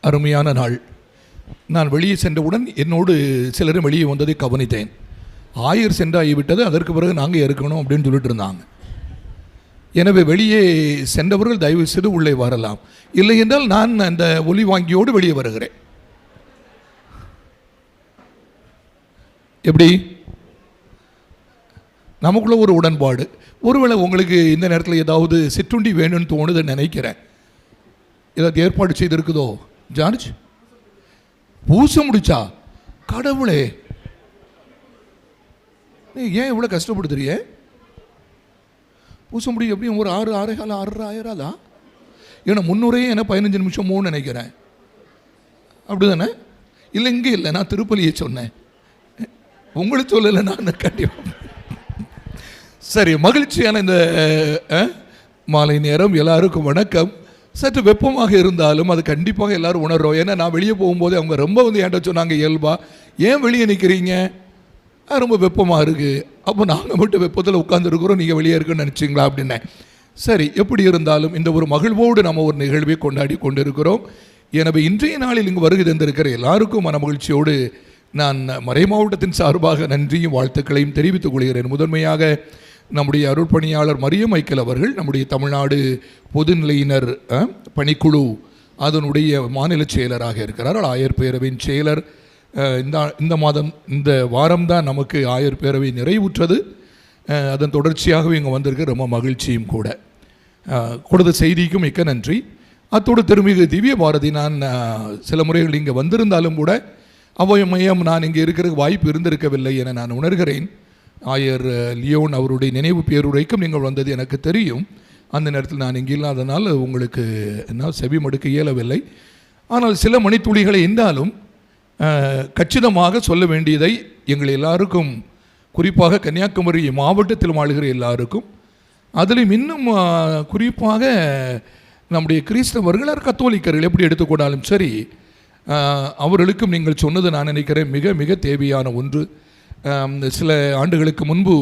அருமையான நாள். நான் வெளியே சென்றவுடன் என்னோடு சிலரும் வெளியே வந்ததை கவனித்தேன். ஆயர் சென்றாகிவிட்டது, அதற்கு பிறகு நாங்கள் இருக்கணும் அப்படின்னு சொல்லிட்டு இருந்தாங்க. எனவே வெளியே சென்றவர்கள் தயவு செய்து உள்ளே வரலாம், இல்லை என்றால் நான் அந்த ஒலி வாங்கியோடு வெளியே வருகிறேன். எப்படி? நமக்குள்ள ஒரு உடன்பாடு. ஒருவேளை உங்களுக்கு இந்த நேரத்தில் ஏதாவது சிற்றுண்டி வேணும்னு தோணுது நினைக்கிறேன். ஏதாவது ஏற்பாடு செய்திருக்குதோ? ஜார்ஜ் பூச முடிச்சா? கடவுளே, ஏன் இவ்வளோ கஷ்டப்படுத்துறிய? பூச முடியும் எப்படியும் ஒரு 6,500 ஏன்னா 300 என்ன 15 நிமிஷம் நினைக்கிறேன். அப்படி தானே? இல்லை இங்கே இல்லை, நான் திருப்பலியை சொன்னேன், உங்களுக்கு சொல்லலை நான். கண்டிப்பாக சரி. மகிழ்ச்சியான இந்த மாலை நேரம் எல்லாருக்கும் வணக்கம். சற்று வெப்பமாக இருந்தாலும் அது கண்டிப்பாக எல்லோரும் உணர்றோம். ஏன்னா நான் வெளியே போகும்போது அவங்க ரொம்ப என்கிட்ட சொன்னாங்க, இயல்பா ஏன் வெளியே நிற்கிறீங்க, ரொம்ப வெப்பமாக இருக்குது. அப்போ நாங்கள் மட்டும் வெப்பத்தில் உட்காந்துருக்குறோம், நீங்கள் வெளியே இருக்குன்னு நினச்சிங்களா அப்படின்னேன். சரி, எப்படி இருந்தாலும் இந்த ஒரு மகிழ்வோடு நம்ம ஒரு நிகழ்வை கொண்டாடி கொண்டிருக்கிறோம். எனவே இன்றைய நாளில் இங்கு வருகை தந்திருக்கிற எல்லாருக்கும் மன மகிழ்ச்சியோடு நான் மறை மாவட்டத்தின் சார்பாக நன்றியும் வாழ்த்துக்களையும் தெரிவித்துக் கொள்கிறேன். முதன்மையாக நம்முடைய அருட்பணியாளர் மரியம் மைக்கேல் அவர்கள் நம்முடைய தமிழ்நாடு பொதுநிலையினர் பணிக்குழு அதனுடைய மாநில செயலராக இருக்கிறார். ஆயர் பேரவையின் செயலர். இந்த மாதம் இந்த வாரம்தான் நமக்கு ஆயர் பேரவை நிறைவுற்றது. அதன் தொடர்ச்சியாகவே இங்கே வந்திருக்க ரொம்ப மகிழ்ச்சியும் கூட. கொடுத்த செய்திக்கும் மிக்க நன்றி. அத்தோடு திருமிகு திவ்ய பாரதி, நான் சில முறைகள் இங்கே வந்திருந்தாலும் கூட அவ்வமையம் நான் இங்கே இருக்கிறதுக்கு வாய்ப்பு இருந்திருக்கவில்லை என நான் உணர்கிறேன். ஆயர் லியோன் அவருடைய நினைவு பேருரைக்கும் நீங்கள் வந்தது எனக்கு தெரியும். அந்த நேரத்தில் நான் இங்கே இல்லாதனால் உங்களுக்கு என்ன செவி மடுக்க இயலவில்லை. ஆனால் சில மணித்துளிகளை என்றாலும் கச்சிதமாக சொல்ல வேண்டியதை எங்கள் எல்லாருக்கும், குறிப்பாக கன்னியாகுமரி மாவட்டத்தில் வாழ்கிற எல்லாருக்கும், அதிலும் இன்னும் குறிப்பாக நம்முடைய கிறிஸ்தவர்கள் கத்தோலிக்கர்கள் எப்படி எடுத்துக்கொண்டாலும் சரி, அவர்களுக்கும் நீங்கள் சொன்னது நான் நினைக்கிறேன் மிக மிக தேவையான ஒன்று. சில ஆண்டுகளுக்கு முன்பு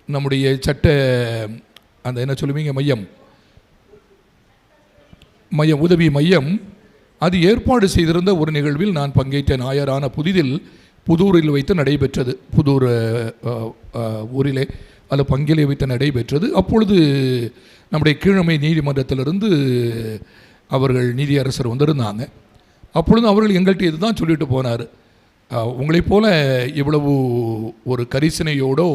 நம்முடைய சட்ட அந்த என்ன சொல்லுவீங்க மையம் உதவி மையம் அது ஏற்பாடு செய்திருந்த ஒரு நிகழ்வில் நான் பங்கேற்றேன். ஆயரான புதூரில் வைத்து நடைபெற்றது. புதூர் ஊரிலே அது பங்கிலே வைத்து நடைபெற்றது. அப்பொழுது நம்முடைய கீழமை நீதிமன்றத்திலிருந்து அவர்கள் நீதியரசர் வந்திருந்தாங்க. அப்பொழுது அவர்கள் எங்கள்கிட்ட இது தான் சொல்லிட்டு போனார், உங்களைப் போல இவ்வளவு ஒரு கரிசனையோடோ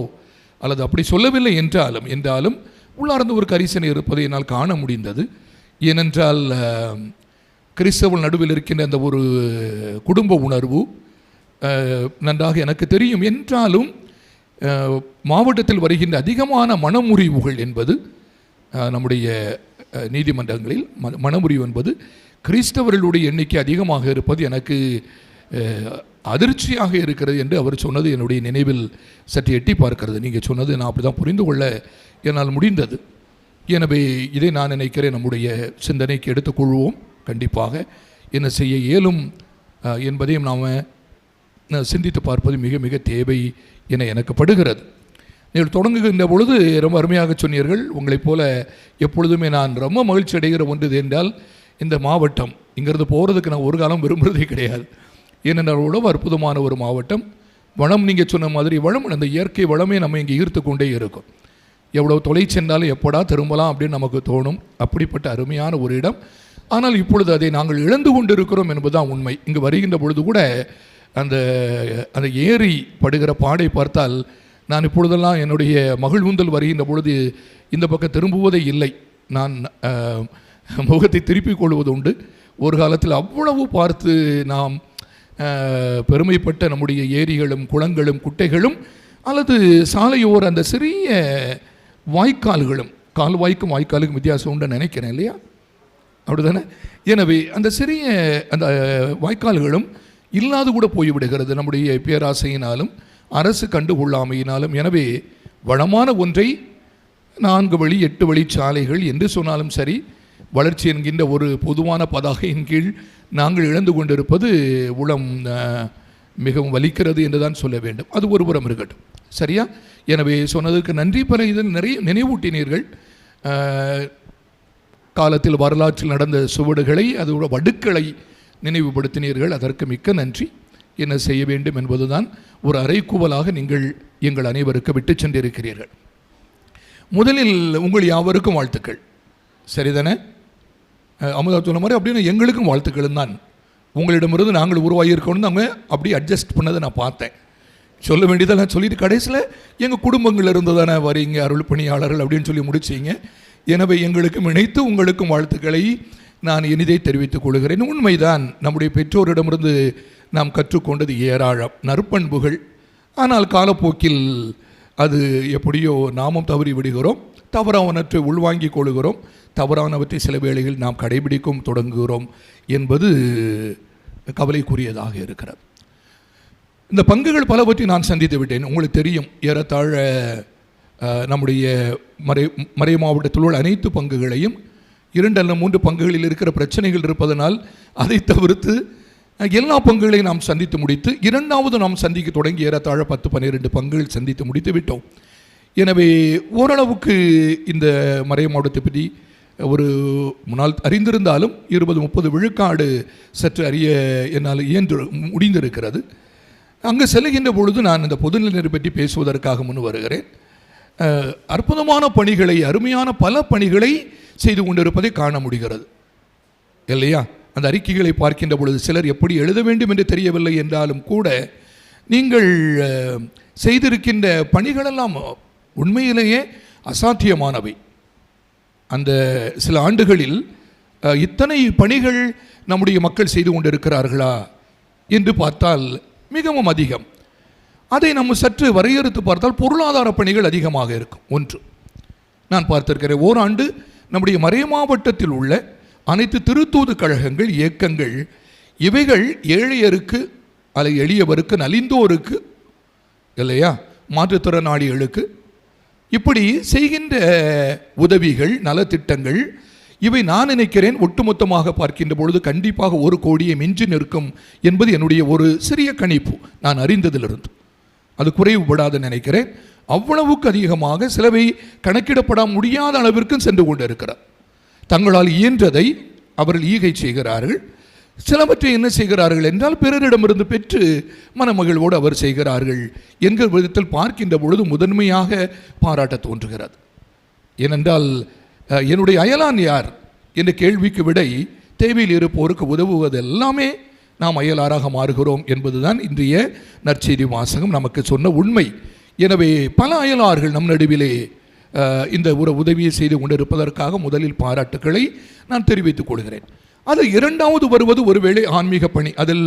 அல்லது அப்படி சொல்லவில்லை என்றாலும் உள்ளார்ந்த ஒரு கரிசனை இருப்பதை என்னால் காண முடிந்தது. ஏனென்றால் கிறிஸ்தவ நடுவில் இருக்கின்ற அந்த ஒரு குடும்ப உணர்வு நன்றாக எனக்கு தெரியும். என்றாலும் மாவட்டத்தில் வருகின்ற அதிகமான மனமுறிவுகள் என்பது நம்முடைய நீதிமன்றங்களில் மனமுறிவு என்பது கிறிஸ்தவர்களுடைய எண்ணிக்கை அதிகமாக இருப்பது எனக்கு அதிர்ச்சியாக இருக்கிறது என்று அவர் சொன்னது என்னுடைய நினைவில் சற்று எட்டி பார்க்கிறது. நீங்கள் சொன்னது நான் அப்படி தான் புரிந்து கொள்ள என்னால் முடிந்தது. எனவே இதை நான் நினைக்கிறேன் நம்முடைய சிந்தனைக்கு எடுத்துக்கொள்வோம். கண்டிப்பாக என்ன செய்ய இயலும் என்பதையும் நாம் சிந்தித்து பார்ப்பது மிக மிக தேவை என எனக்கு படுகிறது. நீங்கள் தொடங்குகின்ற பொழுது ரொம்ப அருமையாக சொன்னீர்கள். உங்களைப் போல எப்பொழுதுமே நான் ரொம்ப மகிழ்ச்சி அடைகிற ஒன்று என்றால் இந்த மாவட்டம். இங்கிருந்து போகிறதுக்கு நான் ஒரு காலம் விரும்புகிறதே கிடையாது. ஏனென்றால் உழவு அற்புதமான ஒரு மாவட்டம். வளம், நீங்கள் சொன்ன மாதிரி வளம், அந்த இயற்கை வளமே நம்ம இங்கே ஈர்த்து கொண்டே இருக்கும். எவ்வளவு தொலை சென்றாலும் எப்படா திரும்பலாம் அப்படின்னு நமக்கு தோணும். அப்படிப்பட்ட அருமையான ஒரு இடம். ஆனால் இப்பொழுது அதை நாங்கள் இழந்து கொண்டு இருக்கிறோம் என்பதுதான் உண்மை. இங்கு வருகின்ற பொழுது கூட அந்த ஏரி படுகிற பாடை பார்த்தால் நான் இப்பொழுதெல்லாம் என்னுடைய மகிழ்வுந்தல் வருகின்ற பொழுது இந்த பக்கம் திரும்புவதே இல்லை. நான் முகத்தை திருப்பிக் கொள்வது உண்டு. ஒரு காலத்தில் அவ்வளவு பார்த்து நாம் பெருமைப்பட்ட நம்முடைய ஏரிகளும் குளங்களும் குட்டைகளும் அல்லது சாலையோர் அந்த சிறிய வாய்க்கால்களும், கால்வாய்க்கும் வாய்க்காலுக்கும் வித்தியாசம் உண்டு நினைக்கிறேன், இல்லையா? அப்படி தானே? எனவே அந்த சிறிய அந்த வாய்க்கால்களும் இல்லாது கூட போய்விடுகிறது நம்முடைய பேராசையினாலும் அரசு கண்டுகொள்ளாமையினாலும். எனவே வளமான ஒன்றை 4 வழி 8 வழி சாலைகள் என்று சொன்னாலும் சரி, வளர்ச்சி என்கின்ற ஒரு பொதுவான பதாகையின் கீழ் நாங்கள் இழந்து கொண்டிருப்பது உளம் மிகவும் வலிக்கிறது என்று தான் சொல்ல வேண்டும். அது ஒருபுறம் இருக்கட்டும், சரியா? எனவே சொன்னதற்கு நன்றி. பெற இதில் நிறைய நினைவூட்டினீர்கள். காலத்தில் வரலாற்றில் நடந்த சுவடுகளை, அதோட வடுக்களை நினைவுபடுத்தினீர்கள். அதற்கு மிக்க நன்றி. என்ன செய்ய வேண்டும் என்பதுதான் ஒரு அறைகூவலாக நீங்கள் எங்கள் அனைவருக்கு விட்டு சென்றிருக்கிறீர்கள். முதலில் உங்கள் யாவருக்கும் வாழ்த்துக்கள். சரிதானே? அமுதா சொன்ன மாதிரி அப்படின்னு எங்களுக்கும் வாழ்த்துக்கள் தான். உங்களிடமிருந்து நாங்கள் உருவாகியிருக்கணும் அவங்க அப்படி அட்ஜஸ்ட் பண்ணதை நான் பார்த்தேன். சொல்ல வேண்டியதெல்லாம் சொல்லிட்டு கடைசியில் எங்கள் குடும்பங்கள் இருந்து தானே வரீங்க அருள் பணியாளர்கள் அப்படின்னு சொல்லி முடிச்சிங்க. எனவே எங்களுக்கும் இணைத்து உங்களுக்கும் வாழ்த்துக்களை நான் இனிதை தெரிவித்துக் கொள்கிறேன். உண்மைதான், நம்முடைய பெற்றோரிடமிருந்து நாம் கற்றுக்கொண்டது ஏராளம் நற்பண்புகள். ஆனால் காலப்போக்கில் அது எப்படியோ நாமும் தவறி விடுகிறோம், தவறானவற்றை உள்வாங்கிக் கொள்கிறோம், தவறானவற்றை சில வேளைகள் நாம் கடைபிடிக்கும் தொடங்குகிறோம் என்பது கவலைக்குரியதாக இருக்கிறது. இந்த பங்குகள் பலவற்றை நான் சந்தித்து விட்டேன். உங்களுக்கு தெரியும், ஏறத்தாழ நம்முடைய மறை மாவட்டத்தில் உள்ள அனைத்து பங்குகளையும் 2 அல்லது 3 பங்குகளில் இருக்கிற பிரச்சனைகள் இருப்பதனால் அதை தவிர்த்து எல்லா பங்குகளையும் நாம் சந்தித்து முடித்து, இரண்டாவது நாம் சந்திக்க தொடங்கி ஏறத்தாழ 10-12 பங்குகள் சந்தித்து முடித்து விட்டோம். எனவே ஓரளவுக்கு இந்த மறை மாவட்டத்தை பற்றி ஒரு முன்னால் அறிந்திருந்தாலும் 20-30 விழுக்காடு சற்று அறிய என்னால் முடிந்திருக்கிறது. அங்கு செல்கின்ற பொழுது நான் இந்த பொதுநிலையை பற்றி பேசுவதற்காக முன் வருகிறேன். அற்புதமான பணிகளை, அருமையான பல பணிகளை செய்து கொண்டிருப்பதை காண முடிகிறது இல்லையா? அந்த அறிக்கைகளை பார்க்கின்ற பொழுது சிலர் எப்படி எழுத வேண்டும் என்று தெரியவில்லை என்றாலும் கூட நீங்கள் செய்திருக்கின்ற பணிகளெல்லாம் உண்மையிலேயே அசாத்தியமானவை. அந்த சில ஆண்டுகளில் இத்தனை பணிகள் நம்முடைய மக்கள் செய்து கொண்டிருக்கிறார்களா என்று பார்த்தால் மிகவும் அதிகம். அதை நம்ம சற்று வரையறுத்து பார்த்தால் பொருளாதார பணிகள் அதிகமாக இருக்கும். ஒன்று நான் பார்த்திருக்கிறேன், ஓராண்டு நம்முடைய மறை மாவட்டத்தில் உள்ள அனைத்து திருத்தூது கழகங்கள், இயக்கங்கள், இவைகள் ஏழையருக்கு அல்லது எளியவருக்கு, நலிந்தோருக்கு இல்லையா, மாற்றுத்திறனாளிகளுக்கு இப்படி செய்கின்ற உதவிகள், நலத்திட்டங்கள், இவை நான் நினைக்கிறேன் ஒட்டுமொத்தமாக பார்க்கின்ற பொழுது கண்டிப்பாக 1 கோடியை மிஞ்சி நிற்கும் என்பது என்னுடைய ஒரு சிறிய கணிப்பு. நான் அறிந்ததிலிருந்து அது குறைவுபடாது நினைக்கிறேன். அவ்வளவுக்கு அதிகமாக சிலவை கணக்கிடப்பட முடியாத அளவிற்கும் சென்று கொண்டு இருக்கிறார். தங்களால் இயன்றதை அவர்கள் ஈகை செய்கிறார்கள். சிலவற்றை என்ன செய்கிறார்கள் என்றால் பிறரிடமிருந்து பெற்று மனமகிழ்வோடு அவர் செய்கிறார்கள் என்கிற விதத்தில் பார்க்கின்ற பொழுது முதன்மையாக பாராட்ட தோன்றுகிறது. ஏனென்றால் என்னுடைய அயலான் யார் என்ற கேள்விக்கு விடை தேவையில் இருப்போருக்கு உதவுவது எல்லாமே நாம் அயலாராக மாறுகிறோம் என்பதுதான் இன்றைய நற்செய்தி வாசகம் நமக்கு சொன்ன உண்மை. எனவே பல அயலார்கள் நம் நடுவிலே இந்த ஒரு உதவியை செய்து கொண்டிருப்பதற்காக முதலில் பாராட்டுக்களை நான் தெரிவித்துக் கொள்கிறேன். அது இரண்டாவது வருவது ஒருவேளை ஆன்மீக பணி. அதில்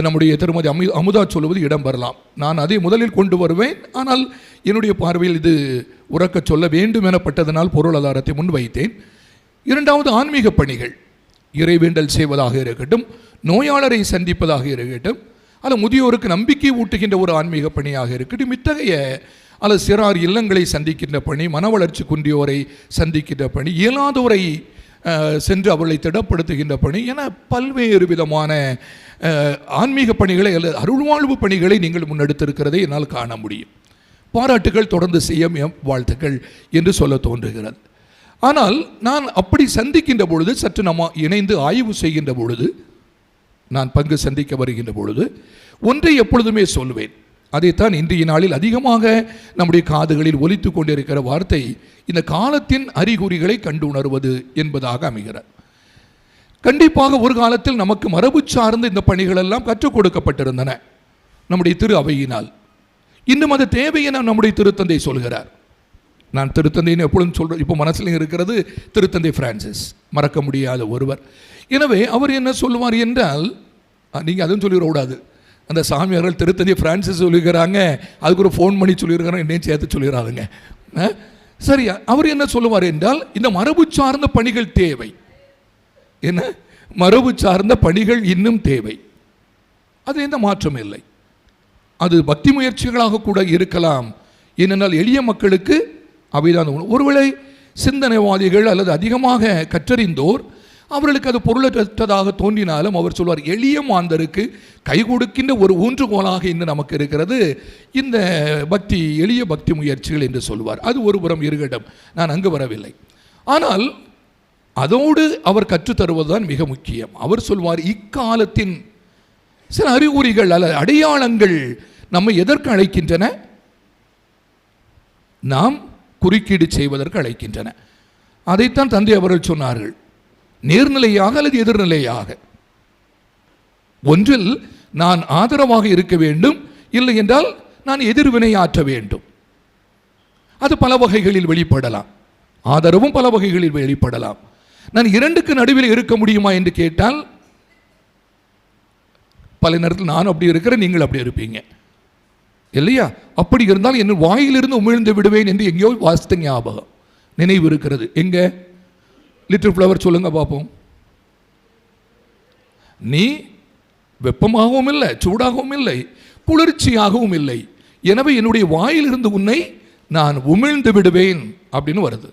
நம்முடைய திருமதி அமுதா சொல்லுவது இடம் பெறலாம். நான் அதை முதலில் கொண்டு வருவேன். ஆனால் என்னுடைய பார்வையில் இது உறக்க சொல்ல வேண்டும் எனப்பட்டதனால் பொருளாதாரத்தை முன்வைத்தேன். இரண்டாவது ஆன்மீக பணிகள், இறைவேண்டல் செய்வதாக இருக்கட்டும், நோயாளரை சந்திப்பதாக இருக்கட்டும், அல்ல முதியோருக்கு நம்பிக்கை ஊட்டுகின்ற ஒரு ஆன்மீக பணியாக இருக்கட்டும், இத்தகைய அல்லது சிறார் இல்லங்களை சந்திக்கின்ற பணி, மன வளர்ச்சி குன்றியோரை சந்திக்கின்ற பணி, இயலாதோரை சென்று அவர்களை திடப்படுத்துகின்ற பணி என பல்வேறு விதமான ஆன்மீக பணிகளை அல்லது அருள்வாழ்வு பணிகளை நீங்கள் முன்னெடுத்திருக்கிறதை என்னால் காண முடியும். பாராட்டுகள், தொடர்ந்து செய்ய வாழ்த்துக்கள் என்று சொல்ல தோன்றுகிறது. ஆனால் நான் அப்படி சந்திக்கின்ற பொழுது, சற்று நம்ம இணைந்து ஆய்வு செய்கின்ற பொழுது, நான் பங்கு சந்திக்க வருகின்ற பொழுது ஒன்றை எப்பொழுதுமே சொல்வேன். அதைத்தான் இன்றைய நாளில் அதிகமாக நம்முடைய காதுகளில் ஒலித்து கொண்டிருக்கிற வார்த்தை இந்த காலத்தின் அறிகுறிகளை கண்டு உணர்வது என்பதாக அமைகிறது. கண்டிப்பாக ஒரு காலத்தில் நமக்கு மரபு சார்ந்த இந்த பணிகளெல்லாம் கற்றுக் கொடுக்கப்பட்டிருந்தன நம்முடைய திரு அவையினால். இன்னும் அது தேவை என நம்முடைய திருத்தந்தை சொல்கிறார். நான் திருத்தந்தைன்னு எப்பொழுதும் சொல்கிறேன். இப்போ மனசில் இருக்கிறது திருத்தந்தை பிரான்சிஸ், மறக்க முடியாத ஒருவர். எனவே அவர் என்ன சொல்லுவார் என்றால், நீங்கள் அதுவும் சொல்லிடக்கூடாது, அந்த சாமியார்கள் திருத்தந்தை பிரான்சிஸ் சொல்லிக்கிறாங்க, அதுக்கு ஒரு ஃபோன் பண்ணி சொல்லியிருக்கிறாங்க, என்னையும் சேர்த்து சொல்லிடுறாருங்க. சரி, அவர் என்ன சொல்லுவார் என்றால், இந்த மரபு சார்ந்த பணிகள் தேவை. என்ன மரபு சார்ந்த பணிகள் இன்னும் தேவை, அது எந்த மாற்றம் இல்லை. அது பக்தி முயற்சிகளாக கூட இருக்கலாம். ஏனென்றால் எளிய மக்களுக்கு அவைதான். ஒருவேளை சிந்தனைவாதிகள் அல்லது அதிகமாக கற்றறிந்தோர் அவர்களுக்கு அது பொருளற்றதாக தோன்றினாலும் அவர் சொல்வார், எளிய மாந்தருக்கு கை கொடுக்கின்ற ஒரு ஊன்றுகோலாக இன்னும் நமக்கு இருக்கிறது இந்த பக்தி, எளிய பக்தி முயற்சிகள் என்று சொல்வார். அது ஒரு புறம் இருக்கட்டும், நான் அங்கு வரவில்லை. ஆனால் அதோடு அவர் கற்றுத்தருவதுதான் மிக முக்கியம். அவர் சொல்வார், இக்காலத்தின் சில அறிகுறிகள் அல்ல அடையாளங்கள் நம்மை எதற்கு அழைக்கின்றன? நாம் குறுக்கீடு செய்வதற்கு அழைக்கின்றன. அதைத்தான் தந்தை அவர்கள் சொன்னார்கள். நேர்நிலையாக அல்லது எதிர்நிலையாக, ஒன்றில் நான் ஆதரவாக இருக்க வேண்டும், இல்லை என்றால் நான் எதிர்வினை ஆற்ற வேண்டும். அது பல வகைகளில் வெளிப்படலாம். ஆதரவும் பல வகைகளில் வெளிப்படலாம். நான் இரண்டுக்கு நடுவில் இருக்க முடியுமா என்று கேட்டால், பல நேரத்தில் நான் அப்படி இருக்கிறேன், நீங்கள் அப்படி இருப்பீங்க இல்லையா? அப்படி இருந்தால் என் வாயிலிருந்து உமிழ்ந்து விடுவேன் என்று எங்கேயோ வாசித்த ஞாபகம் நினைவு இருக்கிறது. எங்க? லிட்டில் ஃப்ளவர் சொல்லுங்க பார்ப்போம். நீ வெப்பமாகவும் இல்லை, சூடாகவும் இல்லை, குளிர்ச்சியாகவும் இல்லை, எனவே என்னுடைய வாயிலிருந்து உன்னை நான் உமிழ்ந்து விடுவேன் அப்படின்னு வருது.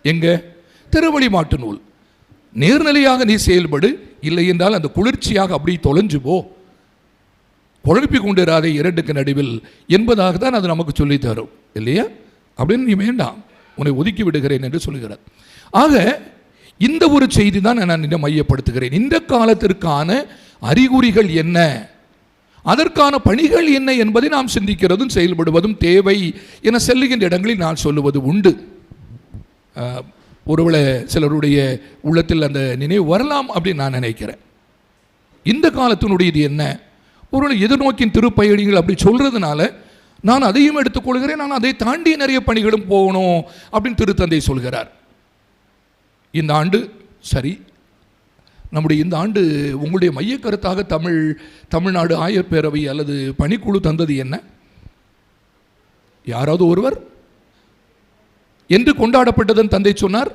எங்க? திருவழிமாட்டு நூல். நேர்நிலையாக நீ செயல்படு, இல்லை என்றால் அந்த குளிர்ச்சியாக அப்படி தொலைஞ்சு போ, குழப்பி கொண்டிராதே இரண்டுக்கு நடுவில் என்பதாக தான் அது நமக்கு சொல்லி தரும் இல்லையா? அப்படின்னு நீ வேண்டாம், உன்னை ஒதுக்கி விடுகிறேன் என்று சொல்லுகிறார். ஆக இந்த ஒரு செய்தி தான் நான் மையப்படுத்துகிறேன். இந்த காலத்திற்கான அறிகுறிகள் என்ன, அதற்கான பணிகள் என்ன என்பதை நாம் சிந்திக்கிறதும் செயல்படுவதும் தேவை என செல்லுகின்ற இடங்களில் நான் சொல்லுவது உண்டு. ஒருவேளை சிலருடைய உள்ளத்தில் அந்த நினைவு வரலாம் அப்படின்னு நான் நினைக்கிறேன். இந்த காலத்தினுடையது என்ன? ஒருவேளை எதிர்நோக்கின் திருப்பயணிகள் அப்படி சொல்றதுனால நான் அதையும் எடுத்துக்கொள்கிறேன். நான் அதை தாண்டி நிறைய பணிகளும் போகணும் அப்படின்னு திருத்தந்தை சொல்கிறார். இந்த ஆண்டு சரி, நம்முடைய இந்த ஆண்டு உங்களுடைய மைய கருத்தாக தமிழ்நாடு ஆயர் பேரவை அல்லது பணிக்குழு தந்தது என்ன? யாராவது ஒருவர் என்று கொண்டாடப்பட்டதன் தந்தை சொன்னார்.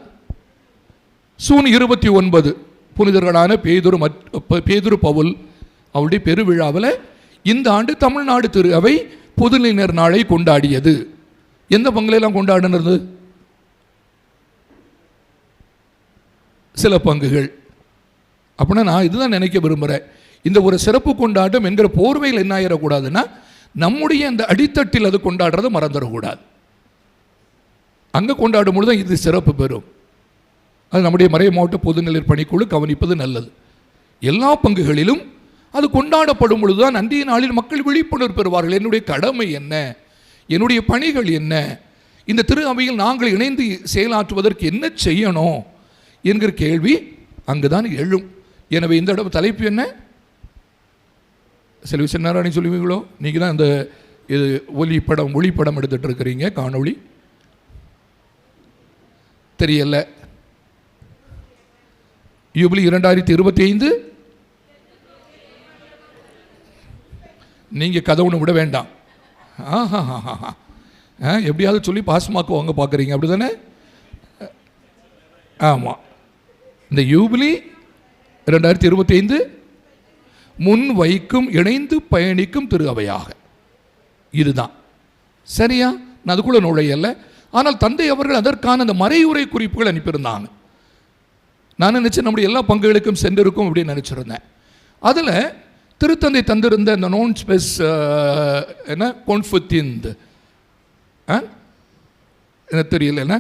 ஜூன் 29 புனிதர்களான பேதுரு பவுல் அவருடைய பெருவிழாவில் இந்த ஆண்டு தமிழ்நாடு திரு அவை பொதுநிலைஞர் நாளை கொண்டாடியது. எந்த பங்குலாம் கொண்டாடினது? சில பங்குகள். அப்படின்னா நான் இதுதான் நினைக்க விரும்புகிறேன். இந்த ஒரு சிறப்பு கொண்டாட்டம் என்கிற போர்வையில் என்ன ஆயிடக்கூடாதுன்னா, நம்முடைய இந்த அடித்தட்டில் அது கொண்டாடுறதை மறந்துடக்கூடாது. அங்கே கொண்டாடும் பொழுது இது சிறப்பு பெறும். அது நம்முடைய மறை மாவட்ட பொதுநிலை பணிக்குழு கவனிப்பது நல்லது. எல்லா பங்குகளிலும் அது கொண்டாடப்படும் பொழுதுதான் அன்றைய நாளில் மக்கள் விழிப்புணர்வு பெறுவார்கள். என்னுடைய கடமை என்ன, என்னுடைய பணிகள் என்ன, இந்த திரு அவையில் நாங்கள் இணைந்து செயலாற்றுவதற்கு என்ன செய்யணும் என்கிற கேள்வி அங்குதான் எழும். எனவே இந்த இடம் தலைப்பு என்ன? சில விஷயம் நேரம் சொல்லுவீங்களோ? நீங்கள் தான் இந்த இது ஒளிப்படம் எடுத்துட்டு இருக்கிறீங்க, காணொளி தெரியல. யூபிலி 2025. நீங்கள் கதை ஒன்று விட வேண்டாம். எப்படியாவது சொல்லி பாசமாக்குவாங்க பார்க்குறீங்க, அப்படி தானே? ஆமாம், இந்த யூபிலி 2025 முன் வைக்கும் இணைந்து பயணிக்கும் திரு அவையாக இதுதான். சரியா? நான் அதுக்குள்ள நுழையல்ல. ஆனால் தந்தை அவர்கள் அதற்கான அந்த மறையுரை குறிப்புகள் அனுப்பியிருந்தாங்க. நான் நினச்சேன் நம்முடைய எல்லா பங்குகளுக்கும் சென்றிருக்கும் அப்படின்னு நினச்சிருந்தேன். அதில் திருத்தந்தை தந்திருந்த அந்த நோன் ஸ்பெஸ் என்ன கொன்ஃபுத்திந்த் என்ன தெரியல, என்ன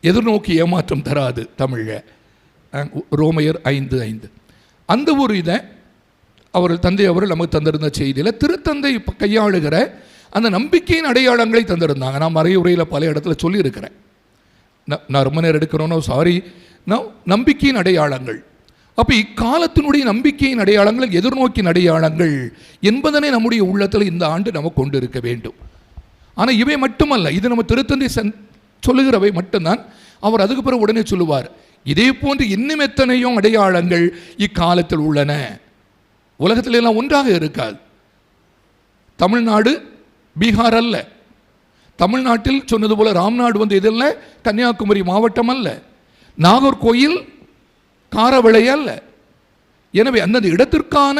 எதிர்நோக்கி ஏமாற்றம் தராது தமிழ, ரோமையர் 5:5 அந்த ஒரு இதை அவர்கள் தந்தை அவர்கள் நமக்கு தந்திருந்த செய்தியில் திருத்தந்தை கையாளுகிற அந்த நம்பிக்கையின் அடையாளங்களை தந்திருந்தாங்க. நான் மறையுரையில் பல இடத்துல சொல்லியிருக்கிறேன். நான் ரொம்ப நேரம் எடுக்கிறோன்னோ சாரி. நம்பிக்கையின் அடையாளங்கள். அப்போ இக்காலத்தினுடைய நம்பிக்கையின் அடையாளங்கள், எதிர்நோக்கின் அடையாளங்கள் என்பதனை நம்முடைய உள்ளத்தில் இந்த ஆண்டு நம்ம கொண்டு இருக்க வேண்டும். ஆனால் இவை மட்டுமல்ல, இது நம்ம திருத்தந்தை சொல்லுகிறவை மட்டும்தான். அவர் அதுக்கு பிறகு உடனே சொல்லுவார், இதே போன்று இன்னும் எத்தனையோ அடையாளங்கள் இக்காலத்தில் உள்ளன. உலகத்தில் எல்லாம் ஒன்றாக இருக்காது. தமிழ்நாடு பீகார் அல்ல. தமிழ்நாட்டில் சொன்னது போல ராம்நாடு வந்து இதில் கன்னியாகுமரி மாவட்டம் அல்ல, நாகர்கோயில் காரவிளை அல்ல. எனவே அந்தந்த இடத்திற்கான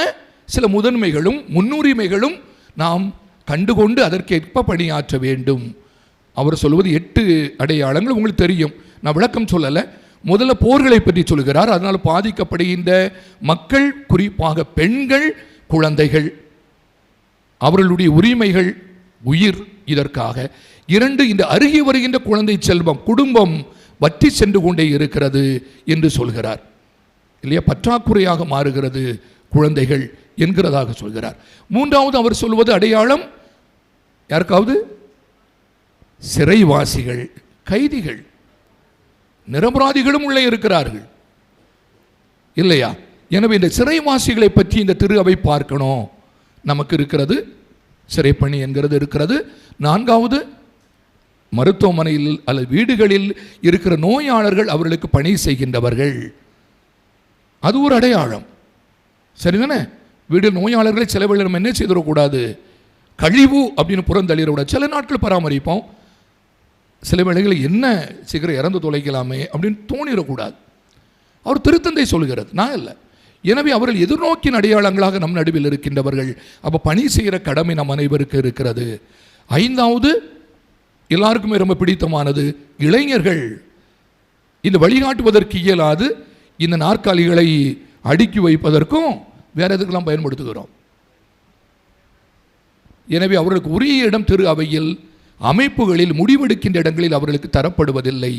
சில முதன்மைகளும் முன்னுரிமைகளும் நாம் கண்டுகொண்டு அதற்கேற்ப பணியாற்ற வேண்டும். அவர் சொல்வது 8 அடையாளங்கள் உங்களுக்கு தெரியும், நான் விளக்கம் சொல்லலை. முதல்ல போர்களை பற்றி சொல்கிறார். அதனால் பாதிக்கப்படுகின்ற மக்கள், குறிப்பாக பெண்கள், குழந்தைகள், அவர்களுடைய உரிமைகள், உயிர், இதற்காக. 2, இந்த அருகி வருகின்ற குழந்தை செல்வம், குடும்பம் வற்றி சென்று கொண்டே இருக்கிறது என்று சொல்கிறார் இல்லையா. பற்றாக்குறையாக மாறுகிறது குழந்தைகள் என்கிறதாக சொல்கிறார். மூன்றாவது அவர் சொல்வது அடையாளம் யாருக்காவது சிறைவாசிகள், கைதிகள், நிரபராதிகளும் உள்ளே இருக்கிறார்கள் இல்லையா. எனவே இந்த சிறைவாசிகளை பற்றி இந்த திரு அவை பார்க்கணும். நமக்கு இருக்கிறது சிறைப்பணி என்கிறது இருக்கிறது. நான்காவது மருத்துவமனையில் அல்லது வீடுகளில் இருக்கிற நோயாளர்கள், அவர்களுக்கு பணி செய்கின்றவர்கள், அது ஒரு அடையாளம். சரிதானே. வீடு நோயாளர்களை சில வேளை நம்ம என்ன செய்திடக்கூடாது, கழிவு அப்படின்னு புறந்தள்ளிடக்கூடாது. சில நாட்கள் பராமரிப்போம், சில வேளைகளில் என்ன சீக்கிரம் இறந்து தொலைக்கலாமே அப்படின்னு தோணிடக்கூடாது. அவர் திருத்தந்தை சொல்கிறது, நான் இல்லை. எனவே அவர்கள் எதிர்நோக்கின் அடையாளங்களாக நம் நடுவில் இருக்கின்றவர்கள். அப்போ பணி செய்கிற கடமை நம் அனைவருக்கு இருக்கிறது. ஐந்தாவது எல்லாருக்குமே ரொம்ப பிடித்தமானது இளைஞர்கள். இந்த வழிகாட்டுவதற்கு இயலாது இந்த நாற்காலிகளை அடுக்கி வைப்பதற்கும் வேற எதுக்கெல்லாம் பயன்படுத்துகிறோம். எனவே அவர்களுக்கு உரிய இடம் திரு அவையில், அமைப்புகளில், முடிவெடுக்கின்ற இடங்களில் அவர்களுக்கு தரப்படுவதில்லை.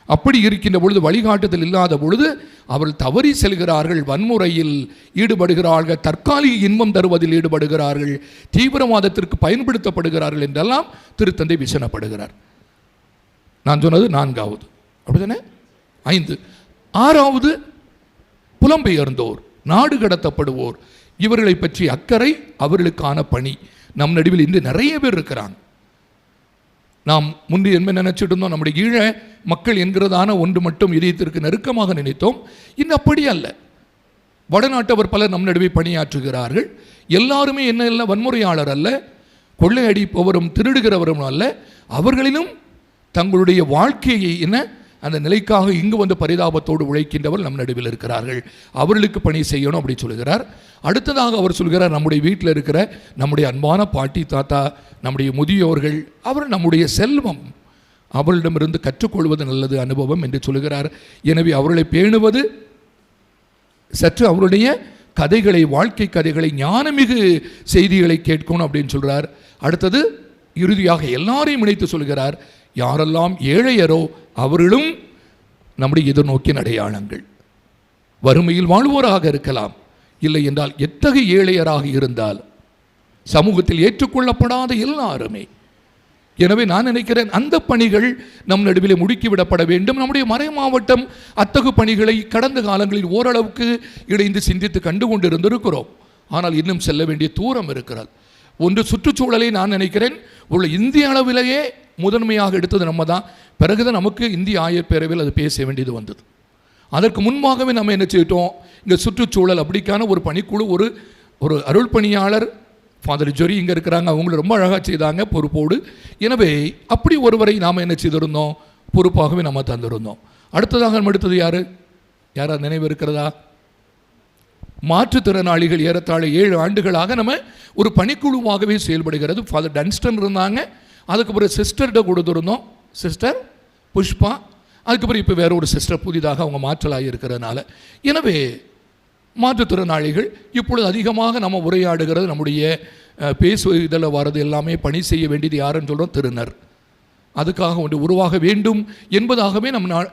அப்படி இருக்கின்ற பொழுது, வழிகாட்டுதல் இல்லாத பொழுது அவர்கள் தவறி செல்கிறார்கள், வன்முறையில் ஈடுபடுகிறார்கள், தற்காலிக இன்பம் தருவதில் ஈடுபடுகிறார்கள், தீவிரவாதத்திற்கு பயன்படுத்தப்படுகிறார்கள் என்றெல்லாம் திருத்தந்தை விசனப்படுகிறார். நான் சொன்னது நான்காவது, அப்படிதானே. 5. 6வது புலம்பெயர்ந்தோர், நாடு கடத்தப்படுவோர், இவர்களை பற்றி அக்கறை, அவர்களுக்கான பணி. நம் நடுவில் இன்று நிறைய பேர் இருக்கிறாங்க. நாம் முன்பு என்ன நினைச்சிட்டு இருந்தோம், நம்முடைய ஈழ மக்கள் என்கிறதான ஒன்று மட்டும் இதயத்திற்கு நெருக்கமாக நினைத்தோம். இன்னும் அப்படி அல்ல. வடநாட்டவர் பலர் நம் நடுவே பணியாற்றுகிறார்கள். எல்லாருமே என்ன இல்லை, வன்முறையாளர் அல்ல, கொள்ளையடிப்பவரும் திருடுகிறவரும் அல்ல. அவர்களிலும் தங்களுடைய வாழ்க்கையை என்ன அந்த நிலைக்காக இங்கு வந்து பரிதாபத்தோடு உழைக்கின்றவர் நம் நடுவில் இருக்கிறார்கள். அவர்களுக்கு பணி செய்யணும் அப்படி சொல்கிறார். அடுத்ததாக அவர் சொல்கிறார், நம்முடைய வீட்டில் இருக்கிற நம்முடைய அன்பான பாட்டி தாத்தா, நம்முடைய முதியோர்கள், அவர் நம்முடைய செல்வம், அவர்களிடமிருந்து கற்றுக்கொள்வது நல்லது அனுபவம் என்று சொல்கிறார். எனவே அவர்களை பேணுவது, சற்று அவருடைய கதைகளை, வாழ்க்கை கதைகளை, ஞானமிகு செய்திகளை கேட்கணும் அப்படின்னு சொல்கிறார். அடுத்தது இறுதியாக எல்லாரையும் இணைத்து சொல்கிறார், யாரெல்லாம் ஏழையரோ அவர்களும் நம்முடைய எதிர்நோக்கின் அடையாளங்கள். வறுமையில் வாழ்வோராக இருக்கலாம், இல்லை என்றால் எத்தகைய ஏழையராக இருந்தால் சமூகத்தில் ஏற்றுக்கொள்ளப்படாத எல்லாருமே. எனவே நான் நினைக்கிறேன் அந்த பணிகள் நம் நடுவிலே முடுக்கிவிடப்பட வேண்டும். நம்முடைய மறை மாவட்டம் அத்தகு பணிகளை கடந்த காலங்களில் ஓரளவுக்கு இணைந்து சிந்தித்து கண்டு கொண்டிருந்திருக்கிறோம். ஆனால் இன்னும் செல்ல வேண்டிய தூரம் இருக்கிறது. ஒன்று சுற்றுச்சூழலை நான் நினைக்கிறேன் உள்ள இந்திய அளவிலேயே முதன்மையாக எடுத்தது நம்ம தான். பிறகுதான் நமக்கு இந்திய ஆயர் பேரவையில் அது பேச வேண்டியது வந்தது. அதற்கு முன்பாகவே நம்ம என்ன செய்யிட்டோம், இங்கே சுற்றுச்சூழல் அப்படிக்கான ஒரு பணிக்குழு, ஒரு அருள் பணியாளர் ஃபாதர் ஜொரி இங்கே இருக்கிறாங்க, அவங்களும் ரொம்ப அழகாக செய்தாங்க பொறுப்போடு. எனவே அப்படி ஒருவரை நாம் என்ன செய்திருந்தோம், பொறுப்பாகவே நம்ம தந்திருந்தோம். அடுத்ததாக நம்ம எடுத்தது யாராவது நினைவு இருக்கிறதா? மாற்றுத்திறனாளிகள் ஏறத்தாழ 7 ஆண்டுகளாக நம்ம ஒரு பணிக்குழுவாகவே செயல்படுகிறது. ஃபாதர் டன்ஸ்டன் இருந்தாங்க, அதுக்கப்புறம் சிஸ்டர்கிட்ட கொடுத்துருந்தோம், சிஸ்டர் புஷ்பா, அதுக்கப்புறம் இப்போ வேற ஒரு சிஸ்டர் புதிதாக அவங்க மாற்றலாகி இருக்கிறதுனால. எனவே மாற்றுத்திறனாளிகள் இப்பொழுது அதிகமாக நம்ம உரையாடுகிறது, நம்முடைய பேசு இதில் வர்றது எல்லாமே பணி செய்ய வேண்டியது யாருன்னு சொல்கிறோம், திருநர். அதுக்காக ஒன்று உருவாக வேண்டும் என்பதாகவே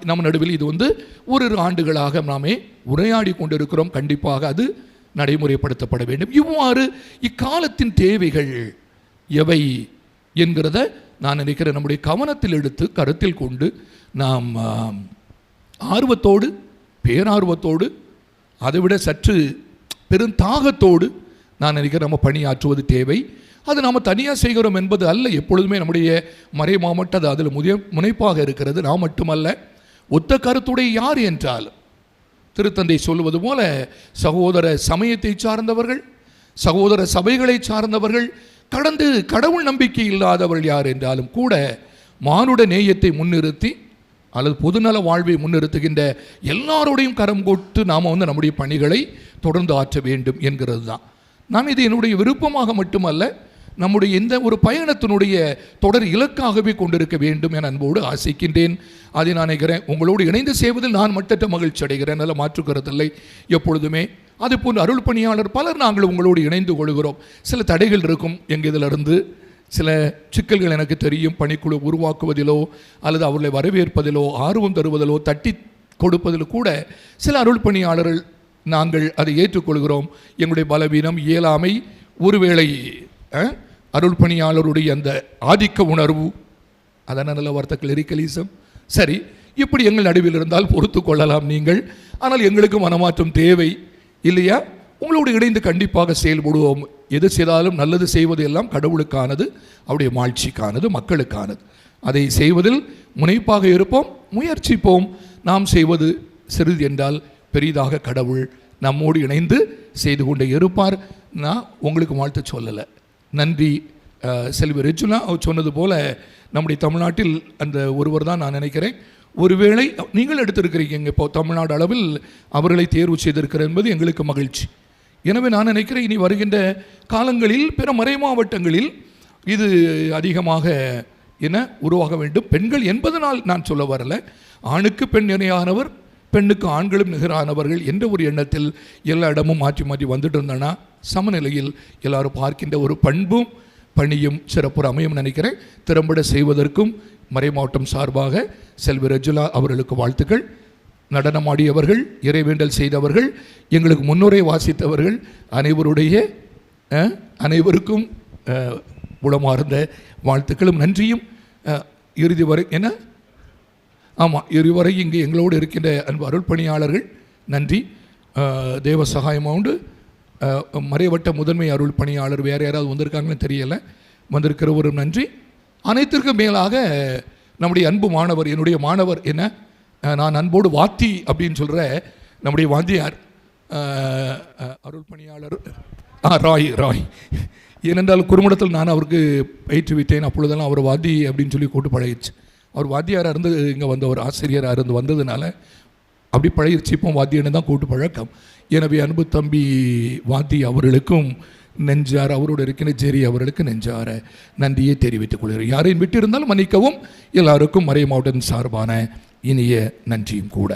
நம்ம நடுவில் இது ஒரு ஆண்டுகளாக நாமே உரையாடி கொண்டிருக்கிறோம். கண்டிப்பாக அது நடைமுறைப்படுத்தப்பட வேண்டும். இவ்வாறு இக்காலத்தின் தேவைகள் எவை என்கிறத நான் நினைக்கிறேன் நம்முடைய கவனத்தில் எடுத்து கருத்தில் கொண்டு நாம் ஆர்வத்தோடு, பேரார்வத்தோடு, அதைவிட சற்று பெருந்தாகத்தோடு நான் நினைக்கிறேன் நம்ம பணியாற்றுவது தேவை. அது நாம் தனியாக செய்கிறோம் என்பது அல்ல. எப்பொழுதுமே நம்முடைய மறை மாவட்டம் அது அதில் முனைப்பாக இருக்கிறது. நாம் மட்டுமல்ல, ஒத்த கருத்துடைய யார் என்றால் திருத்தந்தை சொல்லுவது போல சகோதர சமயத்தை சார்ந்தவர்கள், சகோதர சபைகளை சார்ந்தவர்கள், கடந்து கடவுள் நம்பிக்கை இல்லாதவர்கள் யார் என்றாலும் கூட மானுட நேயத்தை முன்னிறுத்தி அல்லது பொதுநல வாழ்வை முன்னிறுத்துகின்ற எல்லாரோடையும் கரம் கொட்டு நாம் நம்முடைய பணிகளை தொடர்ந்து ஆற்ற வேண்டும் என்கிறது தான். நான் இது என்னுடைய விருப்பமாக மட்டுமல்ல, நம்முடைய இந்த ஒரு பயணத்தினுடைய தொடர் இலக்காகவே கொண்டிருக்க வேண்டும் என அன்போடு ஆசைக்கின்றேன். அதை நான் நினைக்கிறேன் உங்களோடு இணைந்து செய்வதில் நான் மட்டற்ற மகிழ்ச்சி அடைகிறேன், நல்ல மாற்றுக்கிறதில்லை எப்பொழுதுமே. அதுபோன்று அருள் பணியாளர் பலர் நாங்கள் உங்களோடு இணைந்து கொள்கிறோம். சில தடைகள் இருக்கும், எங்கள் இதிலிருந்து சில சிக்கல்கள் எனக்கு தெரியும். பணிக்குழு உருவாக்குவதிலோ அல்லது அவர்களை வரவேற்பதிலோ ஆர்வம் தருவதிலோ தட்டி கொடுப்பதில் கூட சில அருள் பணியாளர்கள் நாங்கள் அதை ஏற்றுக்கொள்கிறோம். எங்களுடைய பலவீனம், இயலாமை, ஒருவேளை அருள் பணியாளருடைய அந்த ஆதிக்க உணர்வு, அதான நல்ல வார்த்தை கிளரிக்கலிசம், சரி, இப்படி எங்கள் நடுவில் இருந்தால் பொறுத்து கொள்ளலாம் நீங்கள். ஆனால் எங்களுக்கு மனமாற்றம் தேவை இல்லையா? உங்களோடு இணைந்து கண்டிப்பாக செயல்படுவோம். எது செய்தாலும் நல்லது செய்வது எல்லாம் கடவுளுக்கானது, அவருடைய மாட்சிக்கானது, மக்களுக்கானது. அதை செய்வதில் முனைப்பாக இருப்போம், முயற்சிப்போம். நாம் செய்வது சிறிது என்றால் பெரிதாக கடவுள் நம்மோடு இணைந்து செய்து கொண்டே இருப்பார். நான் உங்களுக்கு வாழ்த்து சொல்லலை. நன்றி. செல்வி ரெஜுலா அவர் சொன்னது போல நம்முடைய தமிழ்நாட்டில் அந்த ஒருவர் தான் நான் நினைக்கிறேன். ஒருவேளை நீங்கள் எடுத்திருக்கிறீங்க, இப்போ தமிழ்நாடு அளவில் அவர்களை தேர்வு செய்திருக்கிறார் என்பது எங்களுக்கு மகிழ்ச்சி. எனவே நான் நினைக்கிறேன் இனி வருகின்ற காலங்களில் பிற மறை மாவட்டங்களில் இது அதிகமாக உருவாக வேண்டும். பெண்கள் என்பதனால் நான் சொல்ல வரல, ஆணுக்கு பெண் இணையானவர், பெண்ணுக்கு ஆண்களும் நிகரானவர்கள் என்ற ஒரு எண்ணத்தில் எல்லா இடமும் மாற்றி மாற்றி வந்துட்டு இருந்தனா சமநிலையில் எல்லாரும் பார்க்கின்ற ஒரு பண்பும் பணியும் சிறப்புற அமையும் நினைக்கிறேன். திறம்பட செய்வதற்கும் மறை மாவட்டம் சார்பாக செல்வி ரெஜுலா அவர்களுக்கு வாழ்த்துக்கள். நடனமாடியவர்கள், இறைவேண்டல் செய்தவர்கள், எங்களுக்கு முன்னுரை வாசித்தவர்கள் அனைவருக்கும் உளமார்ந்த வாழ்த்துக்களும் நன்றியும். இறுதி வரை இறுவரை இங்கே எங்களோடு இருக்கின்ற அன்பு அருள் பணியாளர்கள் நன்றி. தேவ சகாயமாக உண்டு. மறைவட்ட முதன்மை அருள் பணியாளர் வேறு யாராவது வந்திருக்காங்கன்னு தெரியலை, வந்திருக்கிறவரும் நன்றி. அனைத்திற்கும் மேலாக நம்முடைய அன்பு மாணவர், என்னுடைய மாணவர், நான் அன்போடு வாத்தி அப்படின்னு சொல்கிற நம்முடைய வாத்தியார் அருள் பணியாளர் ராய். ஏனென்றால் குறுமடத்தில் நான் அவருக்கு பயிற்றுவித்தேன். அப்பொழுதெல்லாம் அவர் வாத்தி அப்படின்னு சொல்லி கூட்டு பழகிடுச்சு. அவர் வாத்தியாராக இருந்து இங்கே வந்தவர், ஆசிரியராக இருந்து வந்ததுனால அப்படி பழகிடுச்சு. இப்போ வாத்தியன்னு தான் கூட்டு பழக்கம். எனவே அன்பு தம்பி வாத்தி அவர்களுக்கும் நெஞ்சார, அவரோடு இருக்கின்ற ஜெரி அவர்களுக்கு நெஞ்சார நன்றியை தெரிவித்துக் கொள்கிறேன். யாரையும் விட்டு இருந்தாலும் மன்னிக்கவும். எல்லாருக்கும் மறை மாவட்டம் சார்பான இனிய நன்றியும் கூட.